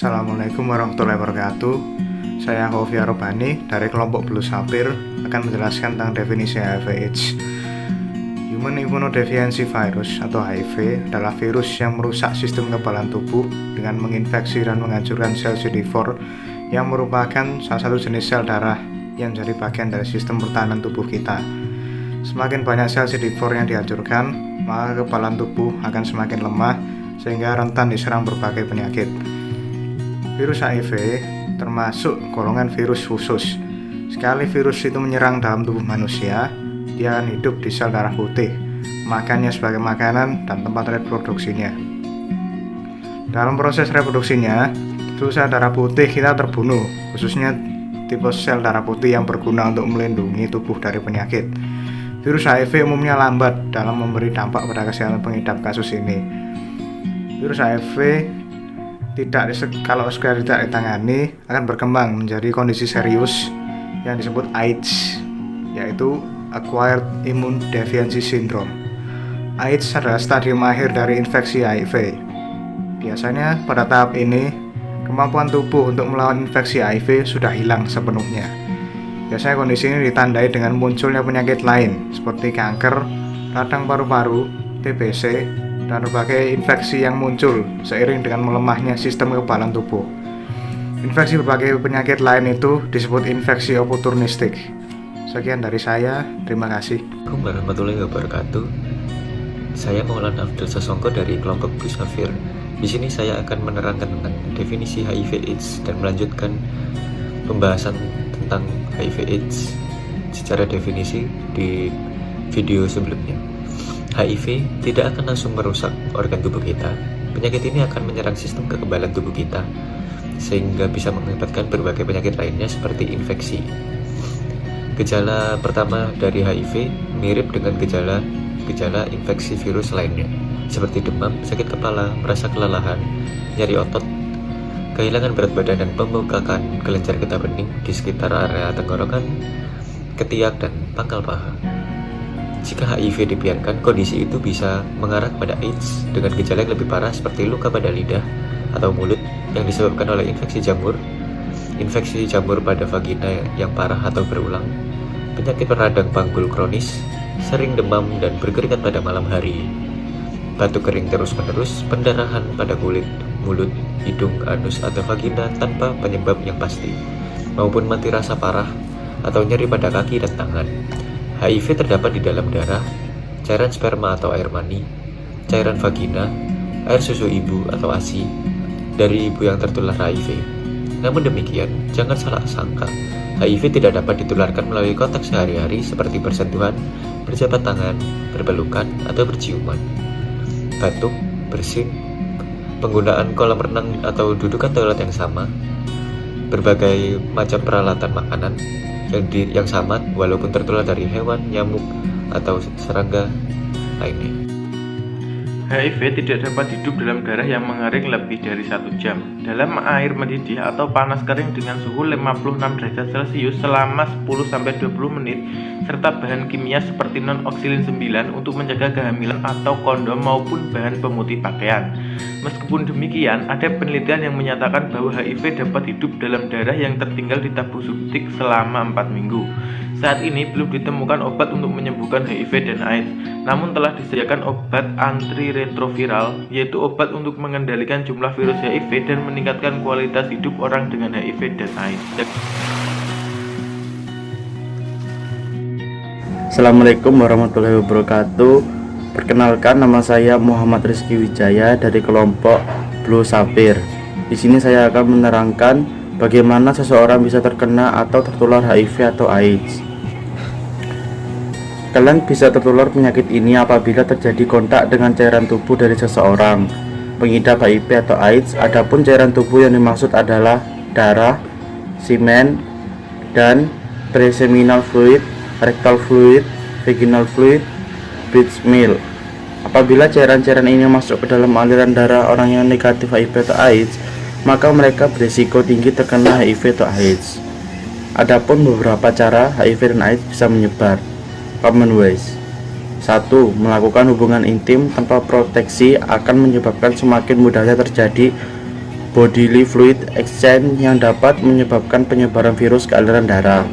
Assalamualaikum warahmatullahi wabarakatuh. Saya Hoviar Robani dari kelompok Blue Sapphire akan menjelaskan tentang definisi HIV/AIDS. Human Immunodeficiency Virus atau HIV adalah virus yang merusak sistem kekebalan tubuh dengan menginfeksi dan menghancurkan sel CD4 yang merupakan salah satu jenis sel darah yang menjadi bagian dari sistem pertahanan tubuh kita. Semakin banyak sel CD4 yang dihancurkan, maka kekebalan tubuh akan semakin lemah sehingga rentan diserang berbagai penyakit. Virus HIV termasuk golongan virus khusus. Sekali virus itu menyerang dalam tubuh manusia, dia akan hidup di sel darah putih, makannya sebagai makanan dan tempat reproduksinya. Dalam proses reproduksinya, sel darah putih kita terbunuh, khususnya tipe sel darah putih yang berguna untuk melindungi tubuh dari penyakit. Virus HIV umumnya lambat dalam memberi dampak pada kesehatan pengidap kasus ini. Virus HIV kalau segera tidak ditangani akan berkembang menjadi kondisi serius yang disebut AIDS, yaitu Acquired Immune Deficiency Syndrome. AIDS adalah stadium akhir dari infeksi HIV. Biasanya pada tahap ini kemampuan tubuh untuk melawan infeksi HIV sudah hilang sepenuhnya. Biasanya kondisi ini ditandai dengan munculnya penyakit lain seperti kanker, radang paru-paru, TBC, dan berbagai infeksi yang muncul seiring dengan melemahnya sistem kekebalan tubuh. Infeksi berbagai penyakit lain itu disebut infeksi oportunistik. Sekian dari saya, terima kasih. Assalamualaikum warahmatullahi wabarakatuh. Saya Maulana Abdul Sasongko dari kelompok Blue Sapphire. Di sini saya akan menerangkan tentang definisi HIV/AIDS dan melanjutkan pembahasan tentang HIV/AIDS secara definisi di video sebelumnya. HIV tidak akan langsung merusak organ tubuh kita. Penyakit ini akan menyerang sistem kekebalan tubuh kita, sehingga bisa mengakibatkan berbagai penyakit lainnya seperti infeksi. Gejala pertama dari HIV mirip dengan gejala infeksi virus lainnya, seperti demam, sakit kepala, merasa kelelahan, nyeri otot, kehilangan berat badan, dan pembengkakan kelenjar getah bening di sekitar area tenggorokan, ketiak, dan pangkal paha. Jika HIV dibiarkan, kondisi itu bisa mengarah pada AIDS dengan gejala yang lebih parah seperti luka pada lidah atau mulut yang disebabkan oleh infeksi jamur pada vagina yang parah atau berulang, penyakit peradang panggul kronis, sering demam dan berkeringat pada malam hari, batuk kering terus-menerus, pendarahan pada kulit, mulut, hidung, anus, atau vagina tanpa penyebab yang pasti, maupun mati rasa parah atau nyeri pada kaki dan tangan. HIV terdapat di dalam darah, cairan sperma atau air mani, cairan vagina, air susu ibu atau ASI dari ibu yang tertular HIV. Namun demikian, jangan salah sangka, HIV tidak dapat ditularkan melalui kontak sehari-hari seperti bersentuhan, berjabat tangan, berpelukan, atau berciuman. Batuk, bersin, penggunaan kolam renang atau dudukan toilet yang sama, berbagai macam peralatan makanan yang sama walaupun tertular dari hewan, nyamuk, atau serangga lainnya. HIV tidak dapat hidup dalam darah yang mengering lebih dari 1 jam. Dalam air mendidih atau panas kering dengan suhu 56 derajat Celcius selama 10-20 menit, serta bahan kimia seperti non-oksilin 9 untuk menjaga kehamilan atau kondom maupun bahan pemutih pakaian. Meskipun demikian, ada penelitian yang menyatakan bahwa HIV dapat hidup dalam darah yang tertinggal di tabung suntik selama 4 minggu. Saat ini belum ditemukan obat untuk menyembuhkan HIV dan AIDS, namun telah disediakan obat antiretroviral, yaitu obat untuk mengendalikan jumlah virus HIV dan meningkatkan kualitas hidup orang dengan HIV dan AIDS. Assalamualaikum warahmatullahi wabarakatuh. Perkenalkan, nama saya Muhammad Rizky Wijaya dari kelompok Blue Sapphire. Di sini saya akan menerangkan bagaimana seseorang bisa terkena atau tertular HIV atau AIDS. Kalian bisa tertular penyakit ini apabila terjadi kontak dengan cairan tubuh dari seseorang pengidap HIV atau AIDS. Adapun cairan tubuh yang dimaksud adalah darah, semen, dan preseminal fluid, rectal fluid, vaginal fluid, breast milk. Apabila cairan-cairan ini masuk ke dalam aliran darah orang yang negatif HIV atau AIDS, maka mereka berisiko tinggi terkena HIV atau AIDS. Adapun beberapa cara HIV dan AIDS bisa menyebar. Common ways. 1. Melakukan hubungan intim tanpa proteksi akan menyebabkan semakin mudahnya terjadi bodily fluid exchange yang dapat menyebabkan penyebaran virus ke aliran darah.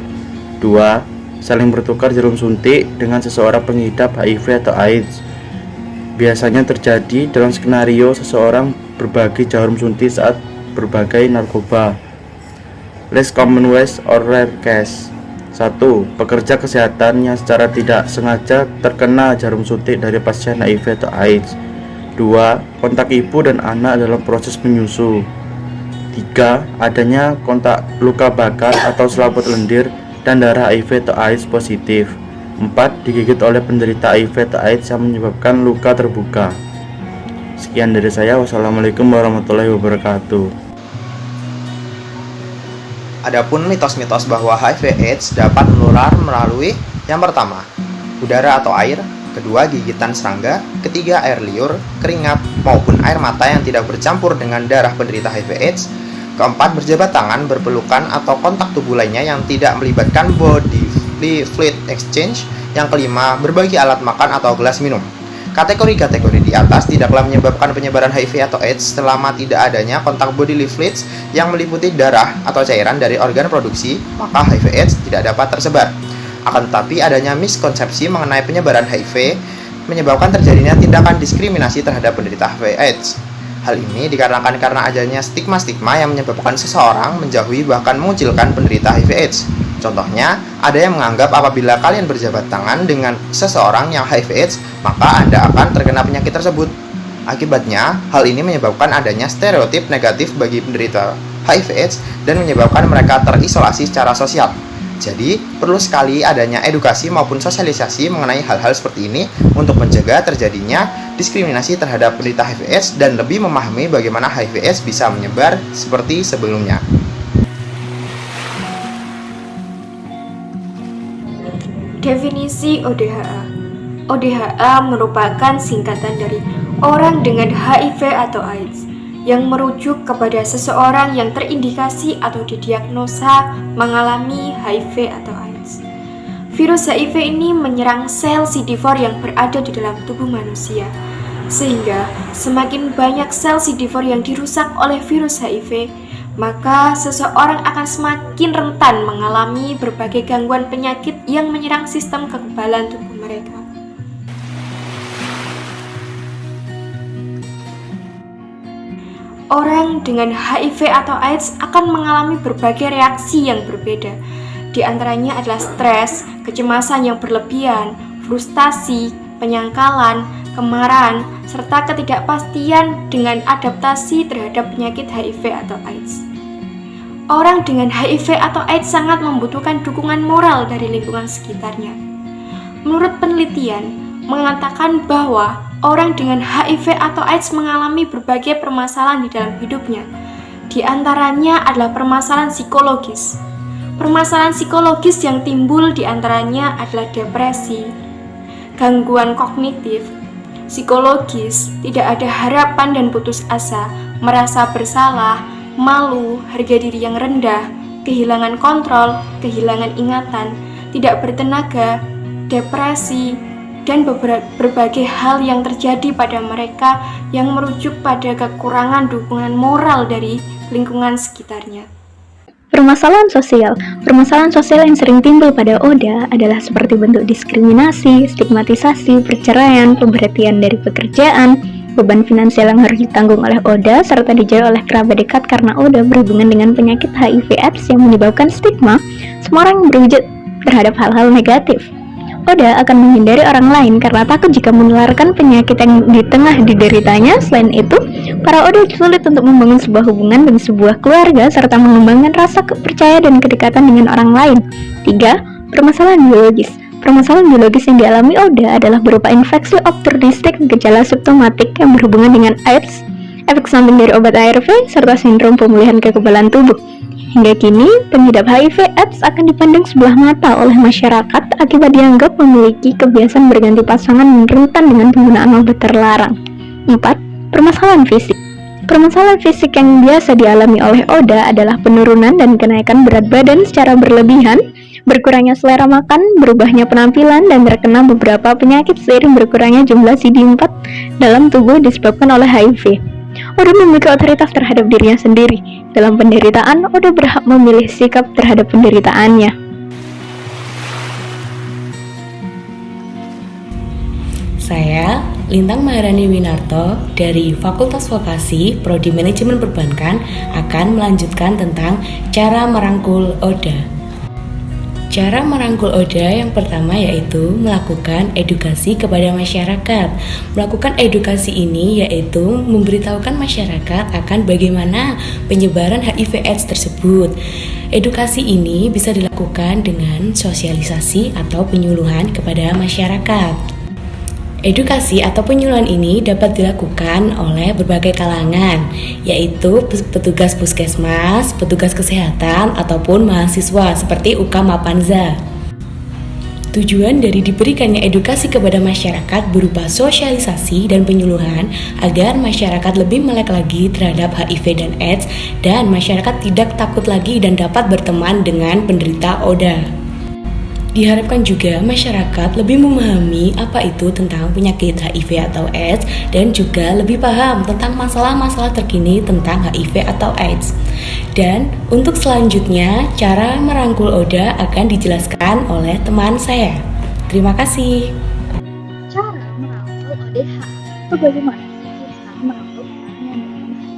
2. Saling bertukar jarum suntik dengan seseorang pengidap HIV atau AIDS. Biasanya terjadi dalam skenario seseorang berbagi jarum suntik saat berbagai narkoba. Less common ways or rare case. 1. Pekerja kesehatan yang secara tidak sengaja terkena jarum suntik dari pasien HIV atau AIDS. 2. Kontak ibu dan anak dalam proses menyusu. 3. Adanya kontak luka bakar atau selaput lendir dan darah HIV atau AIDS positif. 4. Digigit oleh penderita HIV atau AIDS yang menyebabkan luka terbuka. Sekian dari saya. Wassalamualaikum warahmatullahi wabarakatuh. Adapun mitos-mitos bahwa HIV/AIDS dapat menular melalui yang pertama, udara atau air, kedua, gigitan serangga, ketiga, air liur, keringat, maupun air mata yang tidak bercampur dengan darah penderita HIV/AIDS, keempat, berjabat tangan, berpelukan, atau kontak tubuh lainnya yang tidak melibatkan body fluid exchange, yang kelima, berbagi alat makan atau gelas minum. Kategori-kategori di atas tidaklah menyebabkan penyebaran HIV atau AIDS selama tidak adanya kontak bodily fluids yang meliputi darah atau cairan dari organ produksi, maka HIV/AIDS tidak dapat tersebar. Akan tetapi adanya miskonsepsi mengenai penyebaran HIV menyebabkan terjadinya tindakan diskriminasi terhadap penderita HIV/AIDS. Hal ini dikarenakan karena adanya stigma-stigma yang menyebabkan seseorang menjauhi bahkan mengucilkan penderita HIV/AIDS. Contohnya, ada yang menganggap apabila kalian berjabat tangan dengan seseorang yang HIV/AIDS, maka Anda akan terkena penyakit tersebut. Akibatnya, hal ini menyebabkan adanya stereotip negatif bagi penderita HIV/AIDS dan menyebabkan mereka terisolasi secara sosial. Jadi, perlu sekali adanya edukasi maupun sosialisasi mengenai hal-hal seperti ini untuk mencegah terjadinya diskriminasi terhadap penderita HIV/AIDS dan lebih memahami bagaimana HIV/AIDS bisa menyebar seperti sebelumnya. Definisi ODHA. ODHA merupakan singkatan dari orang dengan HIV atau AIDS, yang merujuk kepada seseorang yang terindikasi atau didiagnosa mengalami HIV atau AIDS. Virus HIV ini menyerang sel CD4 yang berada di dalam tubuh manusia, sehingga semakin banyak sel CD4 yang dirusak oleh virus HIV, maka seseorang akan semakin rentan mengalami berbagai gangguan penyakit yang menyerang sistem kekebalan tubuh mereka. Orang dengan HIV atau AIDS akan mengalami berbagai reaksi yang berbeda. Di antaranya adalah stres, kecemasan yang berlebihan, frustasi, penyangkalan, kemarahan, serta ketidakpastian dengan adaptasi terhadap penyakit HIV atau AIDS. Orang dengan HIV atau AIDS sangat membutuhkan dukungan moral dari lingkungan sekitarnya. Menurut penelitian, mengatakan bahwa orang dengan HIV atau AIDS mengalami berbagai permasalahan di dalam hidupnya. Di antaranya adalah permasalahan psikologis. Permasalahan psikologis yang timbul di antaranya adalah depresi, gangguan kognitif, psikologis, tidak ada harapan dan putus asa, merasa bersalah, malu, harga diri yang rendah, kehilangan kontrol, kehilangan ingatan, tidak bertenaga, depresi, dan berbagai hal yang terjadi pada mereka yang merujuk pada kekurangan dukungan moral dari lingkungan sekitarnya. Permasalahan sosial yang sering timbul pada ODA adalah seperti bentuk diskriminasi, stigmatisasi, perceraian, pemberhentian dari pekerjaan, beban finansial yang harus ditanggung oleh ODA, serta dijauhi oleh kerabat dekat karena ODA berhubungan dengan penyakit HIV/AIDS yang menyebabkan stigma semua orang yang berwujud terhadap hal-hal negatif. ODA akan menghindari orang lain karena takut jika menularkan penyakit yang di tengah dideritanya. Selain itu, para ODA sulit untuk membangun sebuah hubungan dan sebuah keluarga serta mengembangkan rasa kepercayaan dan kedekatan dengan orang lain. 3. Permasalahan biologis. Permasalahan biologis yang dialami ODA adalah berupa infeksi opportunistik, gejala simptomatik yang berhubungan dengan AIDS, efek samping dari obat ARV, serta sindrom pemulihan kekebalan tubuh. Hingga kini, pengidap HIV/AIDS akan dipandang sebelah mata oleh masyarakat akibat dianggap memiliki kebiasaan berganti pasangan dan rentan dengan penggunaan obat terlarang. 4. Permasalahan fisik. Permasalahan fisik yang biasa dialami oleh ODA adalah penurunan dan kenaikan berat badan secara berlebihan, berkurangnya selera makan, berubahnya penampilan, dan terkena beberapa penyakit seiring berkurangnya jumlah CD4 dalam tubuh disebabkan oleh HIV. Oda memiliki otoritas terhadap dirinya sendiri. Dalam penderitaan, Oda berhak memilih sikap terhadap penderitaannya. Saya, Lintang Maharani Winarto dari Fakultas Vokasi Prodi Manajemen Perbankan akan melanjutkan tentang cara merangkul Oda. Cara merangkul Oda yang pertama yaitu melakukan edukasi kepada masyarakat. Melakukan edukasi ini yaitu memberitahukan masyarakat akan bagaimana penyebaran HIV/AIDS tersebut. Edukasi ini bisa dilakukan dengan sosialisasi atau penyuluhan kepada masyarakat. Edukasi atau penyuluhan ini dapat dilakukan oleh berbagai kalangan, yaitu petugas puskesmas, petugas kesehatan, ataupun mahasiswa seperti UKM Mapanza. Tujuan dari diberikannya edukasi kepada masyarakat berupa sosialisasi dan penyuluhan agar masyarakat lebih melek lagi terhadap HIV dan AIDS dan masyarakat tidak takut lagi dan dapat berteman dengan penderita ODA. Diharapkan juga masyarakat lebih memahami apa itu tentang penyakit HIV atau AIDS dan juga lebih paham tentang masalah-masalah terkini tentang HIV atau AIDS. Dan untuk selanjutnya, cara merangkul Oda akan dijelaskan oleh teman saya. Terima kasih. Cara merangkul ODH. Bagaimana kita merangkul orang yang memiliki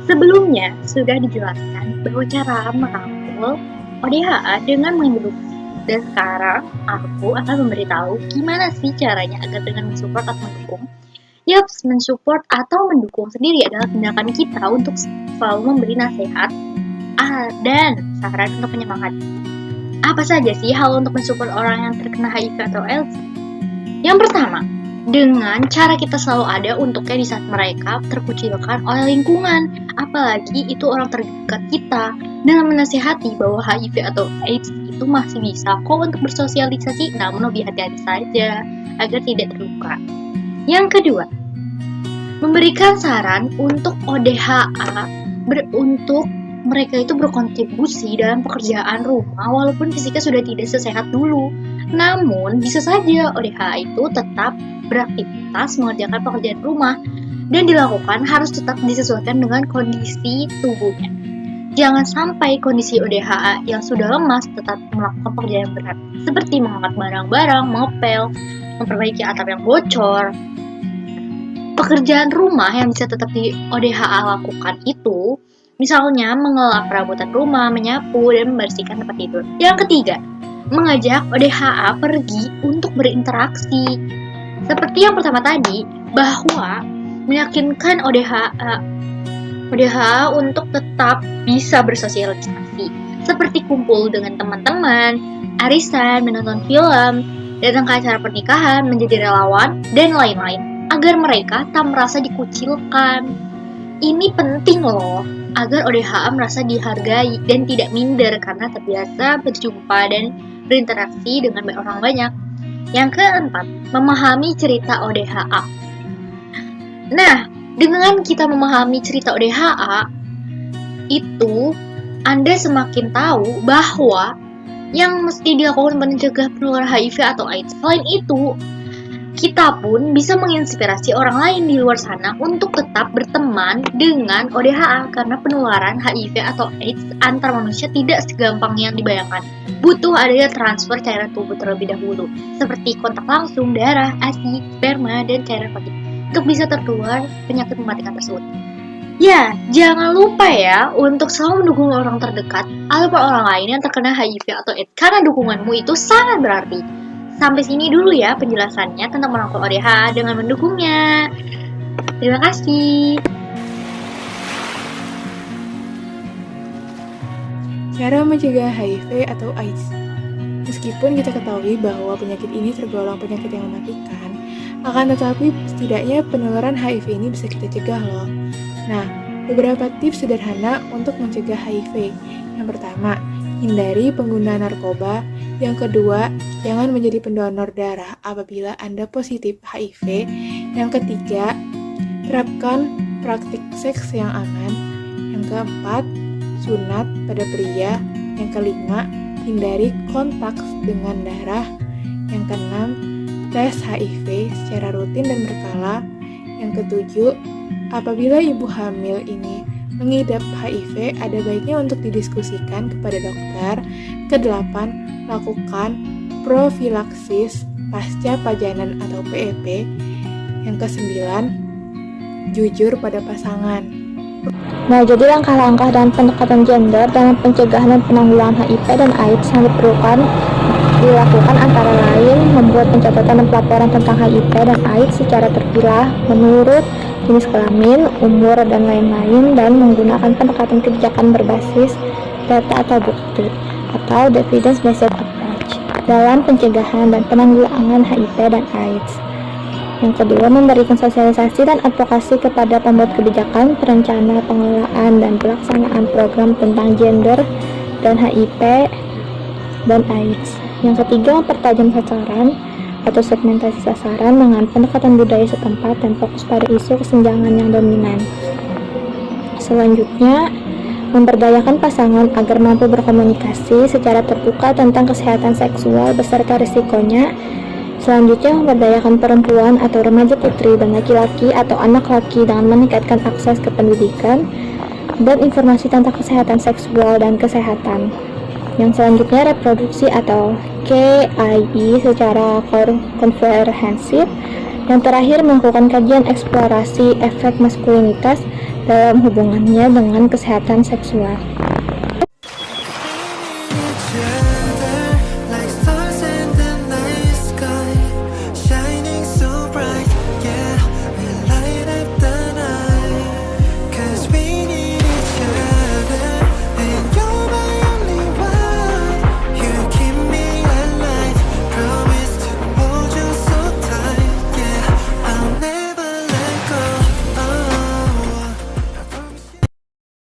Sebelumnya sudah dijelaskan bahwa cara merangkul ODHA dengan mengedukasi. Dan sekarang aku akan memberitahu gimana sih caranya agar dengan mensupport atau mendukung. Yaps, mensupport atau mendukung sendiri adalah tindakan kita untuk selalu memberi nasihat dan saran untuk penyemangat. Apa saja sih hal untuk mensupport orang yang terkena HIV atau AIDS? Yang pertama, dengan cara kita selalu ada untuknya di saat mereka terkucilkan oleh lingkungan, apalagi itu orang terdekat kita, dengan menasihati bahwa HIV atau AIDS itu masih bisa kok untuk bersosialisasi, namun lebih hati-hati saja agar tidak terluka. Yang kedua, memberikan saran untuk ODHA untuk mereka itu berkontribusi dalam pekerjaan rumah walaupun fisiknya sudah tidak sesehat dulu. Namun bisa saja ODHA itu tetap beraktivitas mengerjakan pekerjaan rumah dan dilakukan harus tetap disesuaikan dengan kondisi tubuhnya. Jangan sampai kondisi ODHA yang sudah lemas tetap melakukan pekerjaan berat seperti mengangkat barang-barang, mengepel, memperbaiki atap yang bocor. Pekerjaan rumah yang bisa tetap di ODHA lakukan itu misalnya mengelap perabotan rumah, menyapu, dan membersihkan tempat tidur. Yang ketiga, mengajak ODHA pergi untuk berinteraksi. Seperti yang pertama tadi, bahwa meyakinkan ODHA untuk tetap bisa bersosialisasi. Seperti kumpul dengan teman-teman, arisan, menonton film, datang ke acara pernikahan, menjadi relawan, dan lain-lain. Agar mereka tak merasa dikucilkan. Ini penting loh, agar ODHA merasa dihargai dan tidak minder karena terbiasa berjumpa dan berinteraksi dengan orang banyak. Yang keempat, memahami cerita ODHA. Nah, dengan kita memahami cerita ODHA, itu Anda semakin tahu bahwa yang mesti dilakukan mencegah penularan HIV atau AIDS. Selain itu, kita pun bisa menginspirasi orang lain di luar sana untuk tetap berteman dengan ODHA karena penularan HIV atau AIDS antar manusia tidak segampang yang dibayangkan. Butuh adanya transfer cairan tubuh terlebih dahulu, seperti kontak langsung, darah, ASI, sperma, dan cairan vagina untuk bisa tertular penyakit mematikan tersebut. Ya, jangan lupa ya untuk selalu mendukung orang terdekat ataupun orang lain yang terkena HIV atau AIDS karena dukunganmu itu sangat berarti. Sampai sini dulu ya penjelasannya tentang merangkul ODHA dengan mendukungnya. Terima kasih. Cara mencegah HIV atau AIDS. Meskipun kita ketahui bahwa penyakit ini tergolong penyakit yang mematikan, akan tetapi setidaknya penularan HIV ini bisa kita cegah loh. Nah, beberapa tips sederhana untuk mencegah HIV. Yang pertama, hindari penggunaan narkoba. Yang kedua, jangan menjadi pendonor darah apabila Anda positif HIV. Yang ketiga, terapkan praktik seks yang aman. Yang keempat, sunat pada pria. Yang kelima, hindari kontak dengan darah. Yang keenam, tes HIV secara rutin dan berkala. Yang ketujuh, apabila ibu hamil ini mengidap HIV, ada baiknya untuk didiskusikan kepada dokter. Kedelapan, lakukan profilaksis pasca pajanan atau PEP. Yang kesembilan, jujur pada pasangan. Nah, jadi langkah-langkah dan pendekatan gender dalam pencegahan dan penanggulangan HIV dan AIDS yang dilakukan antara lain membuat pencatatan dan pelaporan tentang HIV dan AIDS secara terpilah menurut jenis kelamin, umur, dan lain-lain, dan menggunakan pendekatan kebijakan berbasis data atau bukti atau evidence-based approach dalam pencegahan dan penanggulangan HIV dan AIDS. Yang kedua, memberikan sosialisasi dan advokasi kepada pembuat kebijakan, perencana, pengelolaan, dan pelaksanaan program tentang gender dan HIV dan AIDS. Yang ketiga, mempertajam sasaran atau segmentasi sasaran dengan pendekatan budaya setempat dan fokus pada isu kesenjangan yang dominan. Selanjutnya, memberdayakan pasangan agar mampu berkomunikasi secara terbuka tentang kesehatan seksual beserta risikonya. Selanjutnya, memberdayakan perempuan atau remaja putri dan laki-laki atau anak laki dengan meningkatkan akses ke pendidikan dan informasi tentang kesehatan seksual dan kesehatan. Yang selanjutnya, reproduksi atau KIE secara komprehensif. Yang terakhir, melakukan kajian eksplorasi efek maskulinitas dalam hubungannya dengan kesehatan seksual.